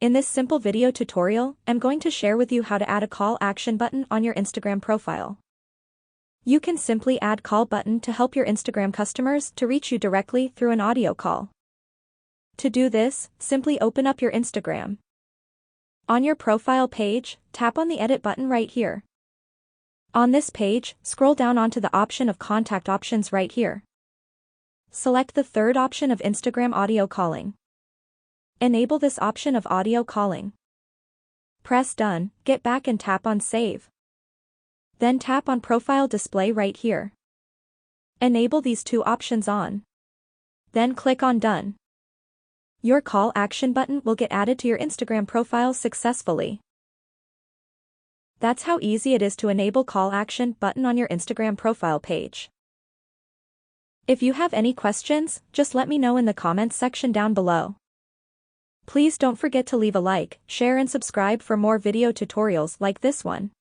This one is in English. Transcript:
In this simple video tutorial, I'm going to share with you how to add a call action button on your Instagram profile. You can simply add call button to help your Instagram customers to reach you directly through an audio call. To do this, simply open up your Instagram. On your profile page, tap on the edit button right here. On this page, scroll down onto the option of contact options right here. Select the third option of Instagram audio calling. Enable this option of audio calling. Press done, get back and tap on save. Then tap on profile display right here. Enable these two options on. Then click on done. Your call action button will get added to your Instagram profile successfully. That's how easy it is to enable call action button on your Instagram profile page. If you have any questions, just let me know in the comments section down below. Please don't forget to leave a like, share and subscribe for more video tutorials like this one.